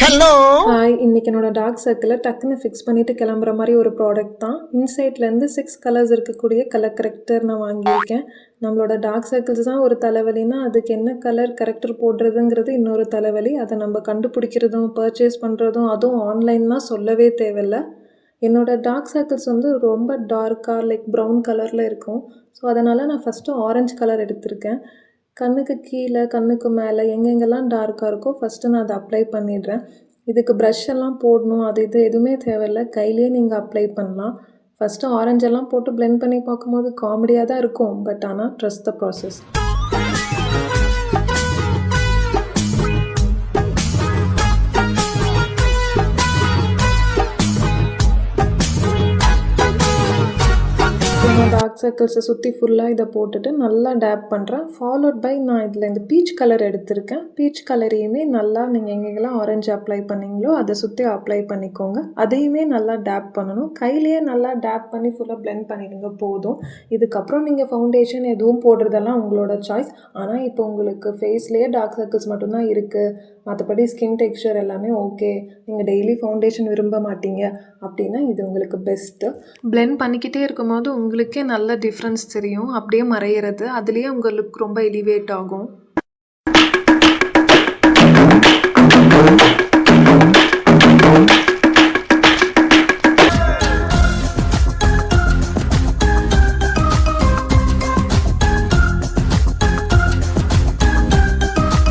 Hello hi, இன்னைக்கு என்னோட dark சர்க்கிளை டக்குன்னு ஃபிக்ஸ் பண்ணிட்டு கிளம்புற மாதிரி ஒரு ப்ராடக்ட் தான். இன்சைட்லேருந்து 6 கலர்ஸ் இருக்கக்கூடிய கலர் கரெக்டர் நான் வாங்கியிருக்கேன். நம்மளோட டார்க் சர்க்கிள்ஸ் தான் ஒரு தலைவலினா, அதுக்கு என்ன கலர் கரெக்டர் போடுறதுங்கிறது இன்னொரு தலைவலி. அதை நம்ம கண்டுபிடிக்கிறதும் பர்ச்சேஸ் பண்ணுறதும், அதுவும் ஆன்லைன்னா சொல்லவே தேவையில்லை. என்னோட டார்க் சர்க்கிள்ஸ் வந்து ரொம்ப டார்க்காக லைக் ப்ரௌன் கலரில் இருக்கும். ஸோ அதனால் நான் ஃபஸ்ட்டு ஆரஞ்சு கலர் எடுத்திருக்கேன். கண்ணுக்கு கீழே, கண்ணுக்கு மேலே எங்கெங்கெல்லாம் டார்க்காக இருக்கோ ஃபஸ்ட்டு நான் அதை அப்ளை பண்ணிடுறேன். இதுக்கு ப்ரஷ் எல்லாம் போடணும் அது இது எதுவுமே தேவையில்லை, கையிலேயே நீங்கள் அப்ளை பண்ணலாம். ஃபஸ்ட்டு ஆரஞ்செல்லாம் போட்டு பிளெண்ட் பண்ணி பார்க்கும்போது காமெடியாக தான் இருக்கும். பட் ஆனால் ட்ரஸ்ட் த ப்ராசஸ். நான் டார்க் சர்க்கிள்ஸை சுற்றி ஃபுல்லாக இதை போட்டுட்டு நல்லா டேப் பண்ணுறேன். ஃபாலோட் பை நான் இதில் இந்த பீச் கலர் எடுத்திருக்கேன். பீச் கலரையுமே நல்லா நீங்கள் எங்கெங்கெல்லாம் ஆரஞ்சு அப்ளை பண்ணிங்களோ அதை சுற்றி அப்ளை பண்ணிக்கோங்க. அதையுமே நல்லா டேப் பண்ணணும். கையிலேயே நல்லா டேப் பண்ணி ஃபுல்லாக பிளெண்ட் பண்ணிடுங்க போதும். இதுக்கப்புறம் நீங்கள் ஃபவுண்டேஷன் எதுவும் போடுறதெல்லாம் உங்களோட சாய்ஸ். ஆனால் இப்போ உங்களுக்கு ஃபேஸ்லேயே டார்க் சர்க்கிள்ஸ் மட்டும்தான் இருக்குது, மற்றபடி ஸ்கின் டெக்ஸ்சர் எல்லாமே ஓகே, நீங்கள் டெய்லி ஃபவுண்டேஷன் விரும்ப மாட்டீங்க அப்படின்னா இது உங்களுக்கு பெஸ்ட்டு. பிளெண்ட் பண்ணிக்கிட்டே இருக்கும்போது உங்களுக்கே நல்ல டிஃப்ரென்ஸ் தெரியும். அப்படியே மறையிறது, அதுலேயே உங்கள் லுக் ரொம்ப எலிவேட் ஆகும்.